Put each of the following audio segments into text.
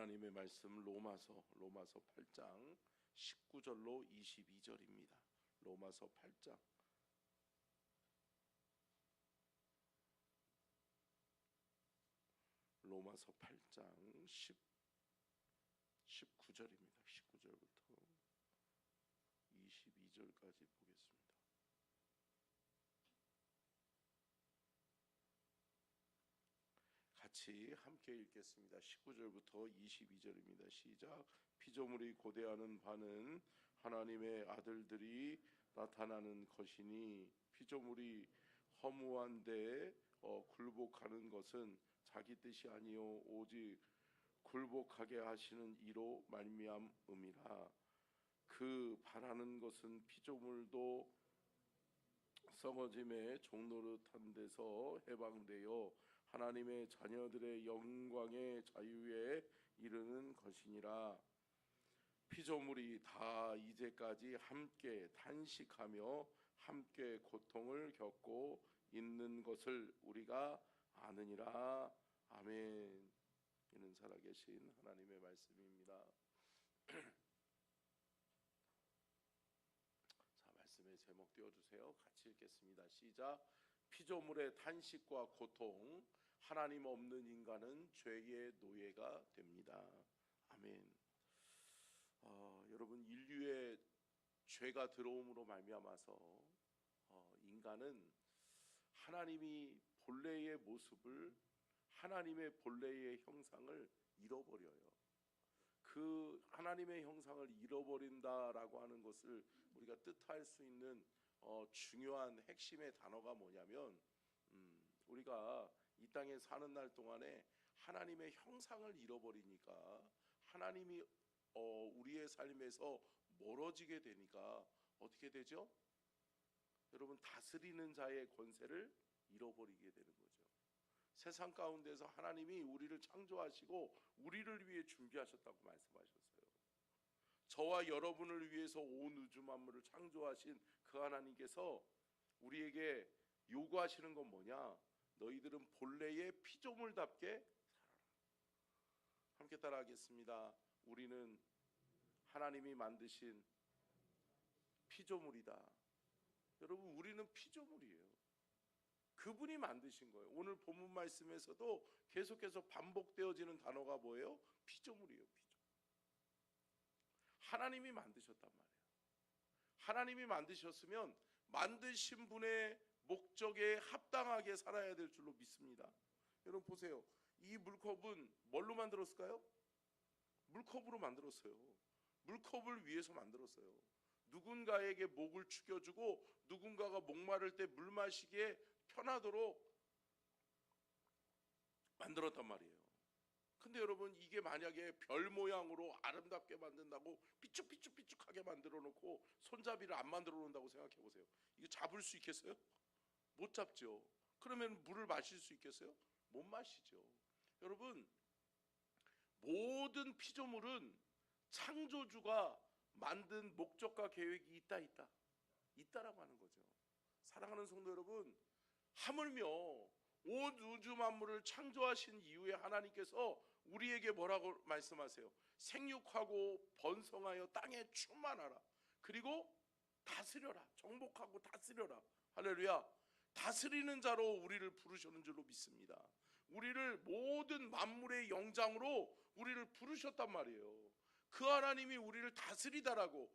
하나님의 말씀 로마서 8장 19절로 22절입니다. 로마서 8장 19절입니다. 19절부터 22절까지 보겠습니다. 같이 함께 읽겠습니다. 19절부터 22절입니다. 시작. 피조물이 고대하는 바는 하나님의 아들들이 나타나는 것이니 피조물이 허무한 데에 굴복하는 것은 자기 뜻이 아니요 오직 굴복하게 하시는 이로 말미암음이라. 그 바라는 것은 피조물도 썩어짐의 종노릇한 데서 해방되어 하나님의 자녀들의 영광의 자유에 이르는 것이니라. 피조물이 다 이제까지 함께 탄식하며 함께 고통을 겪고 있는 것을 우리가 아느니라. 아멘. 이는 살아계신 하나님의 말씀입니다. 자, 말씀의 제목 띄워주세요. 같이 읽겠습니다. 시작. 피조물의 탄식과 고통, 하나님 없는 인간은 죄의 노예가 됩니다. 아멘. 여러분, 인류의 죄가 들어옴으로 말미암아서 인간은 하나님이 본래의 모습을, 하나님의 본래의 형상을 잃어버려요. 그 하나님의 형상을 잃어버린다라고 하는 것을 우리가 뜻할 수 있는 중요한 핵심의 단어가 뭐냐면 우리가 이 땅에 사는 날 동안에 하나님의 형상을 잃어버리니까 하나님이 우리의 삶에서 멀어지게 되니까 어떻게 되죠? 여러분, 다스리는 자의 권세를 잃어버리게 되는 거죠. 세상 가운데서 하나님이 우리를 창조하시고 우리를 위해 준비하셨다고 말씀하셨어요. 저와 여러분을 위해서 온 우주 만물을 창조하신 그 하나님께서 우리에게 요구하시는 건 뭐냐? 너희들은 본래의 피조물답게 살아라. 함께 따라하겠습니다. 우리는 하나님이 만드신 피조물이다. 여러분, 우리는 피조물이에요. 그분이 만드신 거예요. 오늘 본문 말씀에서도 계속해서 반복되어지는 단어가 뭐예요? 피조물이에요. 피조물. 하나님이 만드셨단 말이에요. 하나님이 만드셨으면 만드신 분의 목적에 합당하게 살아야 될 줄로 믿습니다. 여러분 보세요. 이 물컵은 뭘로 만들었을까요? 물컵으로 만들었어요. 물컵을 위해서 만들었어요. 누군가에게 목을 축여주고 누군가가 목마를 때 물 마시기에 편하도록 만들었단 말이에요. 근데 여러분, 이게 만약에 별 모양으로 아름답게 만든다고 삐쭉삐쭉삐쭉하게 만들어 놓고 손잡이를 안 만들어 놓는다고 생각해 보세요. 이거 잡을 수 있겠어요? 못 잡죠. 그러면 물을 마실 수 있겠어요? 못 마시죠. 여러분, 모든 피조물은 창조주가 만든 목적과 계획이 있다라고 하는 거죠. 사랑하는 성도 여러분, 하물며 온 우주 만물을 창조하신 이후에 하나님께서 우리에게 뭐라고 말씀하세요? 생육하고 번성하여 땅에 충만하라. 그리고 다스려라. 정복하고 다스려라. 할렐루야. 다스리는 자로 우리를 부르셨는 줄로 믿습니다. 우리를 모든 만물의 영장으로 우리를 부르셨단 말이에요. 그 하나님이 우리를 다스리라고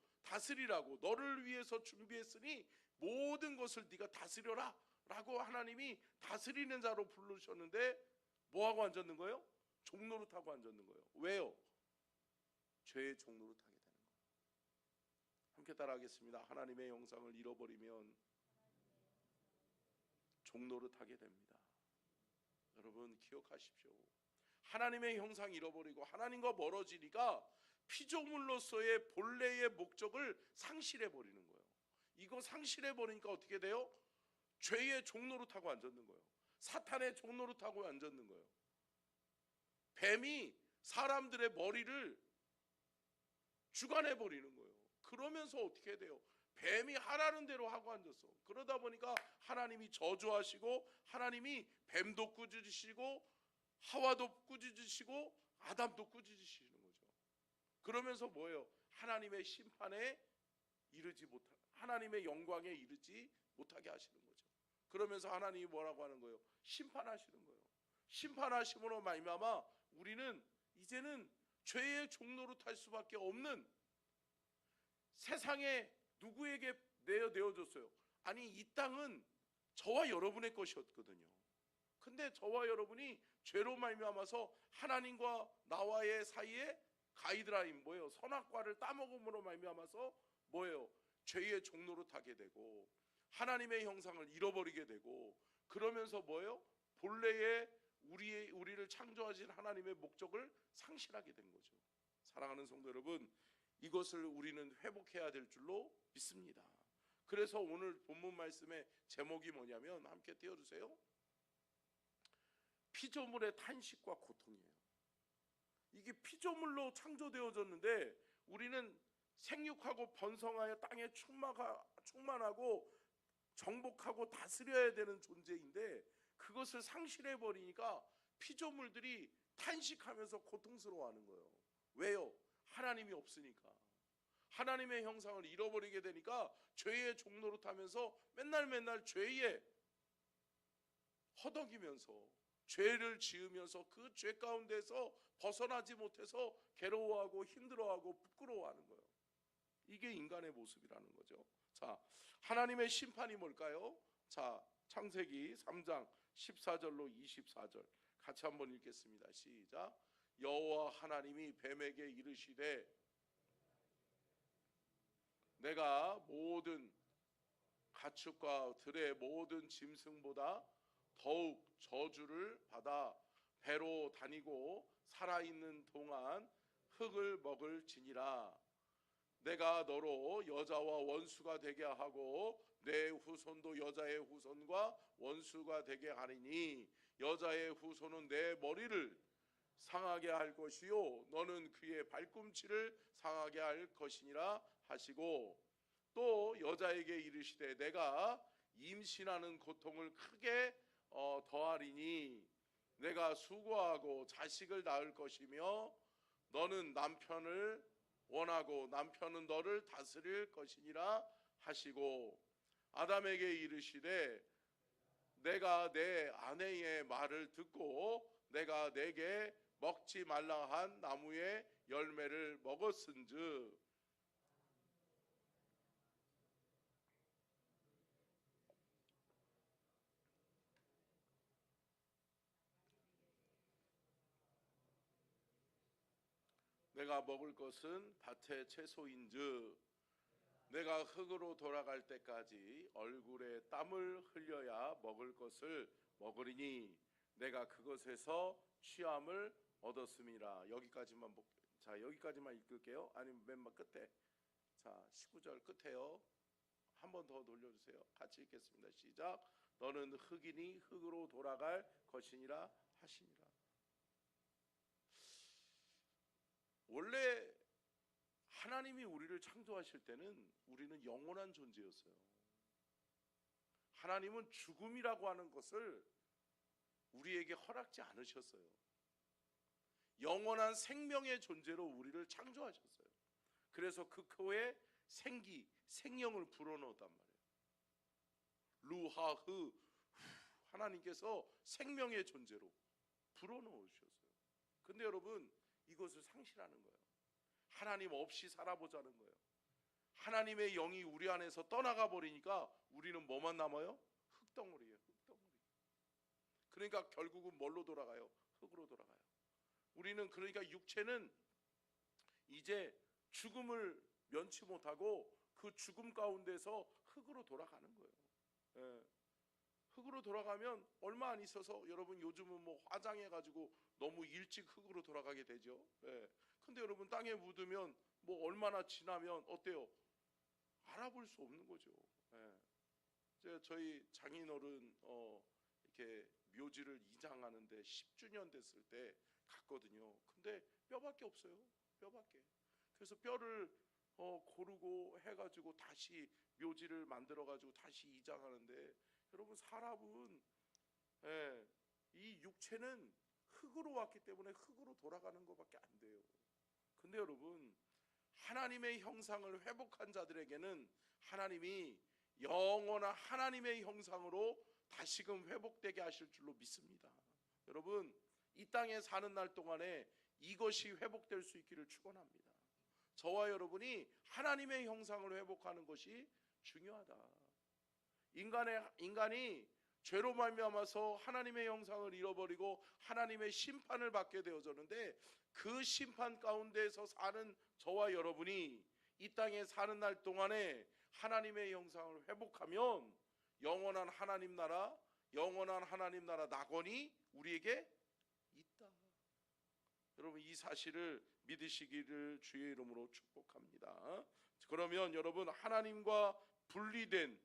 너를 위해서 준비했으니 모든 것을 네가 다스려라 라고 하나님이 다스리는 자로 부르셨는데 뭐하고 앉았는 거예요? 종노릇하고 앉았는 거예요. 왜요? 죄의 종노릇하게 되는 거예요. 함께 따라하겠습니다. 하나님의 형상을 잃어버리면 종노릇하게 됩니다. 여러분 기억하십시오. 하나님의 형상 잃어버리고 하나님과 멀어지니까 피조물로서의 본래의 목적을 상실해버리는 거예요. 이거 상실해버리니까 어떻게 돼요? 죄의 종노릇하고 앉았는 거예요. 사탄의 종노릇하고 앉았는 거예요. 뱀이 사람들의 머리를 주관해버리는 거예요. 그러면서 어떻게 돼요? 뱀이 하라는 대로 하고 앉았어. 그러다 보니까 하나님이 저주하시고 하나님이 뱀도 꾸짖으시고 하와도 꾸짖으시고 아담도 꾸짖으시는 거죠. 그러면서 뭐예요? 하나님의 심판에 이르지 못하, 하나님의 영광에 이르지 못하게 하시는 거죠. 그러면서 하나님이 뭐라고 하는 거예요? 심판하시는 거예요. 심판하심으로 말미암아 우리는 이제는 죄의 종로로 탈 수밖에 없는, 세상에 누구에게 내어줬어요? 아니, 이 땅은 저와 여러분의 것이었거든요. 근데 저와 여러분이 죄로 말미암아서 하나님과 나와의 사이에 가이드라인, 뭐예요? 선악과를 따먹음으로 말미암아서 뭐예요? 죄의 종로로 타게 되고 하나님의 형상을 잃어버리게 되고, 그러면서 뭐예요? 본래의 우리를 창조하신 하나님의 목적을 상실하게 된 거죠. 사랑하는 성도 여러분, 이것을 우리는 회복해야 될 줄로 믿습니다. 그래서 오늘 본문 말씀의 제목이 뭐냐면, 함께 띄워주세요. 피조물의 탄식과 고통이에요. 이게 피조물로 창조되어졌는데 우리는 생육하고 번성하여 땅에 충만하고 정복하고 다스려야 되는 존재인데, 그것을 상실해 버리니까 피조물들이 탄식하면서 고통스러워하는 거예요. 왜요? 하나님이 없으니까. 하나님의 형상을 잃어버리게 되니까 죄의 종로로 타면서 맨날 죄에 허덕이면서 죄를 지으면서 그 죄 가운데서 벗어나지 못해서 괴로워하고 힘들어하고 부끄러워하는 거예요. 이게 인간의 모습이라는 거죠. 자, 하나님의 심판이 뭘까요? 자, 창세기 3장 14절로 24절 같이 한번 읽겠습니다. 시작. 여호와 하나님이 뱀에게 이르시되 내가 모든 가축과 들의 모든 짐승보다 더욱 저주를 받아 배로 다니고 살아있는 동안 흙을 먹을지니라. 내가 너로 여자와 원수가 되게 하고 내 후손도 여자의 후손과 원수가 되게 하리니 여자의 후손은 내 머리를 상하게 할 것이요 너는 그의 발꿈치를 상하게 할 것이니라 하시고, 또 여자에게 이르시되 내가 임신하는 고통을 크게 더하리니 내가 수고하고 자식을 낳을 것이며 너는 남편을 원하고 남편은 너를 다스릴 것이니라 하시고, 아담에게 이르시되 내가 내 아내의 말을 듣고 내가 내게 먹지 말라 한 나무의 열매를 먹었은즉 내가 먹을 것은 밭의 채소인즉 내가 흙으로 돌아갈 때까지 얼굴에 땀을 흘려야 먹을 것을 먹으리니 내가 그것에서 취함을 얻었음이라. 여기까지만 읽을게요. 아니면 맨 끝에, 자 19절 끝에요. 한 번 더 돌려주세요. 같이 읽겠습니다. 시작. 너는 흙이니 흙으로 돌아갈 것이니라 하시니라. 원래 하나님이 우리를 창조하실 때는 우리는 영원한 존재였어요. 하나님은 죽음이라고 하는 것을 우리에게 허락지 않으셨어요. 영원한 생명의 존재로 우리를 창조하셨어요. 그래서 그 코에 생명을 불어넣었단 말이에요. 루하흐, 하나님께서 생명의 존재로 불어넣으셨어요. 근데 여러분, 이것을 상실하는 거예요. 하나님 없이 살아보자는 거예요. 하나님의 영이 우리 안에서 떠나가 버리니까 우리는 뭐만 남아요? 흙덩어리예요. 흙덩어리. 그러니까 결국은 뭘로 돌아가요? 흙으로 돌아가요. 우리는 그러니까 육체는 이제 죽음을 면치 못하고 그 죽음 가운데서 흙으로 돌아가는 거예요. 예. 흙으로 돌아가면 얼마 안 있어서, 여러분 요즘은 뭐 화장해가지고 너무 일찍 흙으로 돌아가게 되죠. 예. 근데 여러분 땅에 묻으면 뭐 얼마나 지나면 어때요? 알아볼 수 없는 거죠. 예. 이제 저희 장인어른 이렇게 묘지를 이장하는데 10주년 됐을 때 갔거든요. 근데 뼈밖에 없어요. 뼈밖에. 그래서 뼈를 고르고 해가지고 다시 묘지를 만들어가지고 다시 이장하는데, 여러분 사람은 이 육체는 흙으로 왔기 때문에 흙으로 돌아가는 것밖에 안 돼요. 근데 여러분, 하나님의 형상을 회복한 자들에게는 하나님이 영원한 하나님의 형상으로 다시금 회복되게 하실 줄로 믿습니다. 여러분, 이 땅에 사는 날 동안에 이것이 회복될 수 있기를 축원합니다. 저와 여러분이 하나님의 형상을 회복하는 것이 중요하다. 인간이 죄로 말미암아서 하나님의 형상을 잃어버리고 하나님의 심판을 받게 되어졌는데, 그 심판 가운데서 사는 저와 여러분이 이 땅에 사는 날 동안에 하나님의 형상을 회복하면 영원한 하나님 나라 낙원이 우리에게 있다. 여러분, 이 사실을 믿으시기를 주의 이름으로 축복합니다. 그러면 여러분, 하나님과 분리된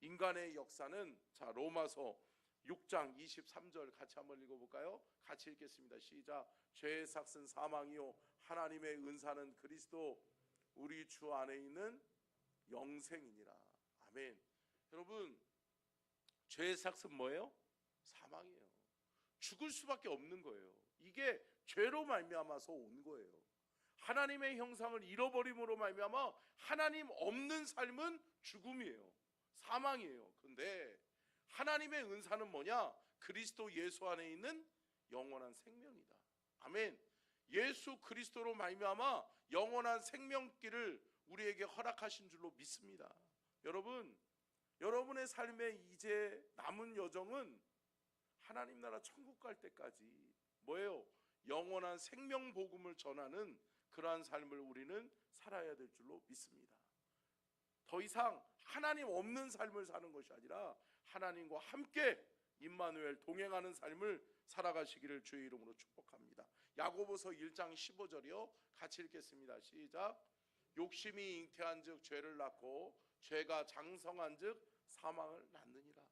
인간의 역사는, 자, 로마서 6장 23절 같이 한번 읽어볼까요? 같이 읽겠습니다. 시작. 죄의 삭은 사망이요 하나님의 은사는 그리스도 우리 주 안에 있는 영생이니라. 아멘. 여러분, 죄의 삭은 뭐예요? 사망이에요. 죽을 수밖에 없는 거예요. 이게 죄로 말미암아서 온 거예요. 하나님의 형상을 잃어버림으로 말미암아 하나님 없는 삶은 죽음이에요. 사망이에요. 그런데 하나님의 은사는 뭐냐? 그리스도 예수 안에 있는 영원한 생명이다. 아멘. 예수 그리스도로 말미암아 영원한 생명길을 우리에게 허락하신 줄로 믿습니다. 여러분, 여러분의 삶에 이제 남은 여정은 하나님 나라 천국 갈 때까지 뭐예요? 영원한 생명 복음을 전하는 그러한 삶을 우리는 살아야 될 줄로 믿습니다. 더 이상 하나님 없는 삶을 사는 것이 아니라 하나님과 함께 임마누엘 동행하는 삶을 살아가시기를 주의 이름으로 축복합니다. 야고보서 1장 15절이요. 같이 읽겠습니다. 시작. 욕심이 잉태한즉 죄를 낳고 죄가 장성한즉 사망을 낳느니라.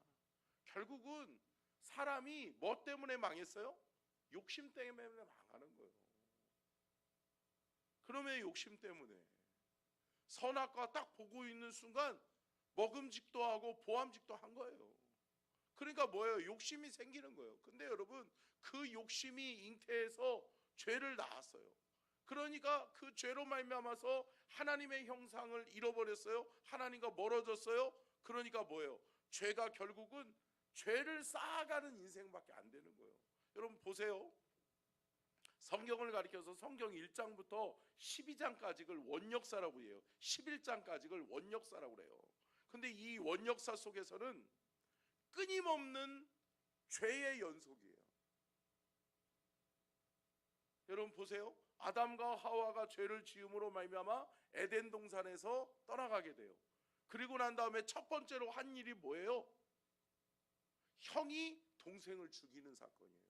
결국은 사람이 뭐 때문에 망했어요? 욕심 때문에 망하는 거예요. 그러면 욕심 때문에 선악과 딱 보고 있는 순간 먹음직도 하고 보암직도 한 거예요. 그러니까 뭐예요? 욕심이 생기는 거예요. 근데 여러분, 그 욕심이 잉태해서 죄를 낳았어요. 그러니까 그 죄로 말미암아서 하나님의 형상을 잃어버렸어요. 하나님과 멀어졌어요. 그러니까 뭐예요? 죄가 결국은 죄를 쌓아가는 인생밖에 안 되는 거예요. 여러분 보세요. 성경을 가리켜서 성경 1장부터 12장까지를 원역사라고 해요. 11장까지를 원역사라고 해요. 근데 이 원역사 속에서는 끊임없는 죄의 연속이에요. 여러분 보세요. 아담과 하와가 죄를 지음으로 말미암아 에덴 동산에서 떠나가게 돼요. 그리고 난 다음에 첫 번째로 한 일이 뭐예요? 형이 동생을 죽이는 사건이에요.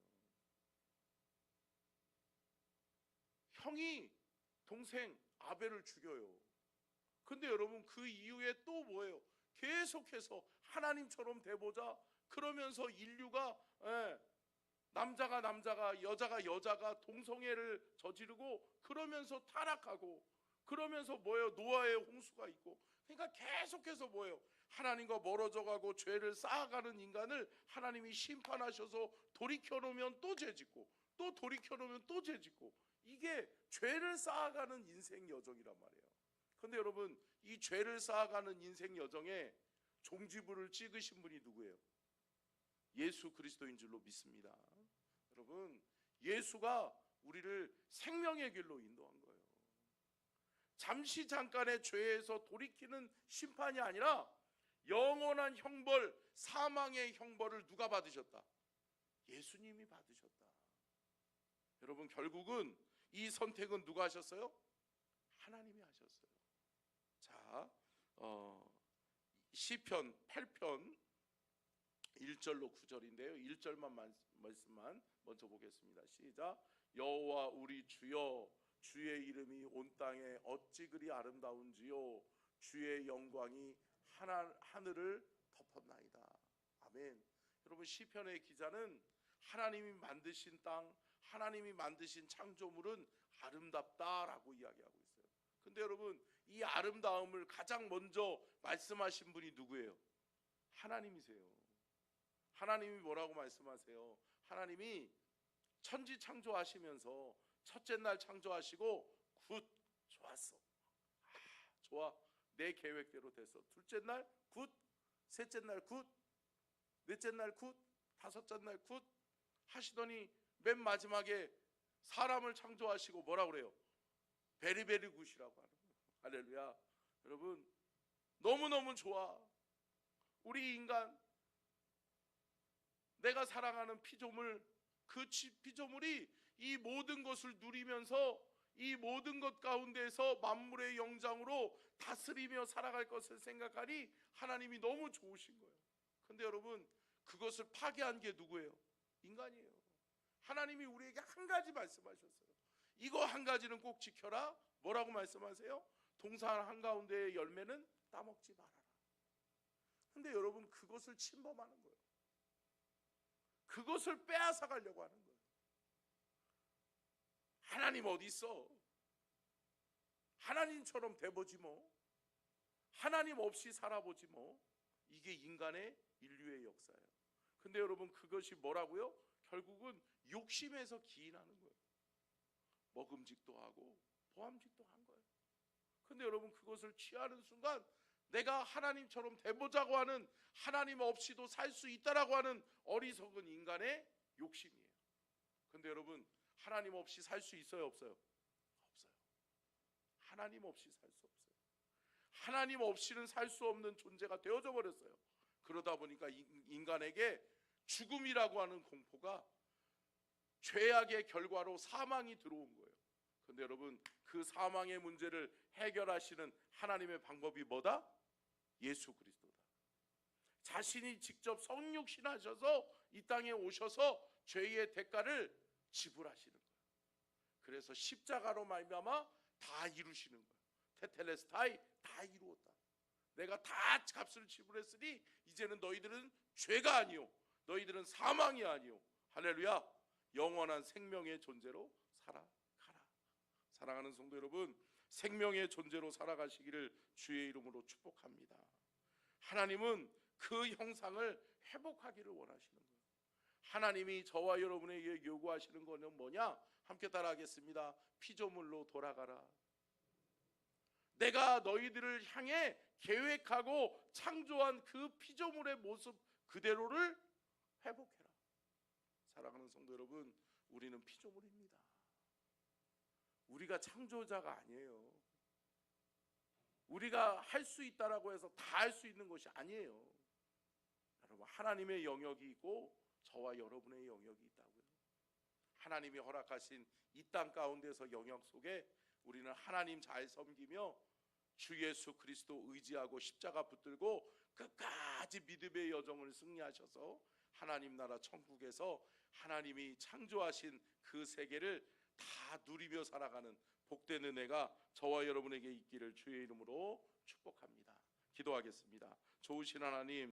형이 동생 아벨을 죽여요. 근데 여러분, 그 이후에 또 뭐예요? 계속해서 하나님처럼 돼보자 그러면서 인류가 남자가 여자가 동성애를 저지르고 그러면서 타락하고, 그러면서 뭐예요? 노아의 홍수가 있고. 그러니까 계속해서 뭐예요? 하나님과 멀어져 가고 죄를 쌓아가는 인간을 하나님이 심판하셔서 돌이켜놓으면 또 죄짓고, 또 돌이켜놓으면 또 죄짓고, 이게 죄를 쌓아가는 인생 여정이란 말이에요. 그런데 여러분, 이 죄를 쌓아가는 인생 여정에 종지부를 찍으신 분이 누구예요? 예수 그리스도인 줄로 믿습니다. 여러분, 예수가 우리를 생명의 길로 인도한 거예요. 잠시 잠깐의 죄에서 돌이키는 심판이 아니라 영원한 형벌, 사망의 형벌을 누가 받으셨다? 예수님이 받으셨다. 여러분, 결국은 이 선택은 누가 하셨어요? 하나님이 하셨어요. 자, 시편 8편 1절로 9절인데요. 1절만 말씀만 먼저 보겠습니다. 시작. 여호와 우리 주여, 주의 이름이 온 땅에 어찌 그리 아름다운지요, 주의 영광이 하늘을 덮었나이다. 아멘. 여러분, 시편의 기자는 하나님이 만드신 땅, 하나님이 만드신 창조물은 아름답다라고 이야기하고 있어요. 근데 여러분, 이 아름다움을 가장 먼저 말씀하신 분이 누구예요? 하나님이세요. 하나님이 뭐라고 말씀하세요? 하나님이 천지 창조하시면서 첫째 날 창조하시고 굿, 좋았어. 좋아, 내 계획대로 됐어. 둘째 날 굿, 셋째 날 굿, 넷째 날 굿, 다섯째 날 굿 하시더니 맨 마지막에 사람을 창조하시고 뭐라 그래요? 베리베리 굿이라고 하는 거예요. 할렐루야. 여러분, 너무너무 좋아. 우리 인간, 내가 사랑하는 피조물, 그 피조물이 이 모든 것을 누리면서 이 모든 것 가운데에서 만물의 영장으로 다스리며 살아갈 것을 생각하니 하나님이 너무 좋으신 거예요. 근데 여러분, 그것을 파괴한 게 누구예요? 인간이에요. 하나님이 우리에게 한 가지 말씀하셨어요. 이거 한 가지는 꼭 지켜라. 뭐라고 말씀하세요? 동산 한가운데의 열매는 따먹지 말아라. 근데 여러분, 그것을 침범하는 거예요. 그것을 빼앗아 가려고 하는 거예요. 하나님 어디 있어? 하나님처럼 돼보지 뭐. 하나님 없이 살아보지 뭐. 이게 인간의 인류의 역사예요. 근데 여러분, 그것이 뭐라고요? 결국은 욕심에서 기인하는 거예요. 먹음직도 하고 보암직도 한 거예요. 근데 여러분, 그것을 취하는 순간 내가 하나님처럼 돼보자고 하는, 하나님 없이도 살 수 있다라고 하는 어리석은 인간의 욕심이에요. 근데 여러분, 하나님 없이 살 수 있어요, 없어요? 없어요. 하나님 없이 살 수 없어요. 하나님 없이는 살 수 없는 존재가 되어져 버렸어요. 그러다 보니까 인간에게 죽음이라고 하는 공포가, 죄악의 결과로 사망이 들어온 거예요. 근데 여러분, 그 사망의 문제를 해결하시는 하나님의 방법이 뭐다? 예수 그리스도다. 자신이 직접 성육신하셔서 이 땅에 오셔서 죄의 대가를 지불하시는 거예요. 그래서 십자가로 말미암아 다 이루시는 거예요. 테텔레스타이, 다 이루었다. 내가 다 값을 지불했으니 이제는 너희들은 죄가 아니요, 너희들은 사망이 아니요, 할렐루야, 영원한 생명의 존재로 살아가라. 사랑하는 성도 여러분, 생명의 존재로 살아가시기를 주의 이름으로 축복합니다. 하나님은 그 형상을 회복하기를 원하시는 거예요. 하나님이 저와 여러분에게 요구하시는 것은 뭐냐? 함께 따라하겠습니다. 피조물로 돌아가라. 내가 너희들을 향해 계획하고 창조한 그 피조물의 모습 그대로를 회복해라. 사랑하는 성도 여러분, 우리는 피조물입니다. 우리가 창조자가 아니에요. 우리가 할 수 있다라고 해서 다 할 수 있는 것이 아니에요. 여러분, 하나님의 영역이 있고 저와 여러분의 영역이 있다고요. 하나님이 허락하신 이 땅 가운데서 영역 속에 우리는 하나님 잘 섬기며 주 예수 그리스도 의지하고 십자가 붙들고 끝까지 믿음의 여정을 승리하셔서 하나님 나라 천국에서 하나님이 창조하신 그 세계를 다 누리며 살아가는 복된 은혜가 저와 여러분에게 있기를 주의 이름으로 축복합니다. 기도하겠습니다. 좋으신 하나님,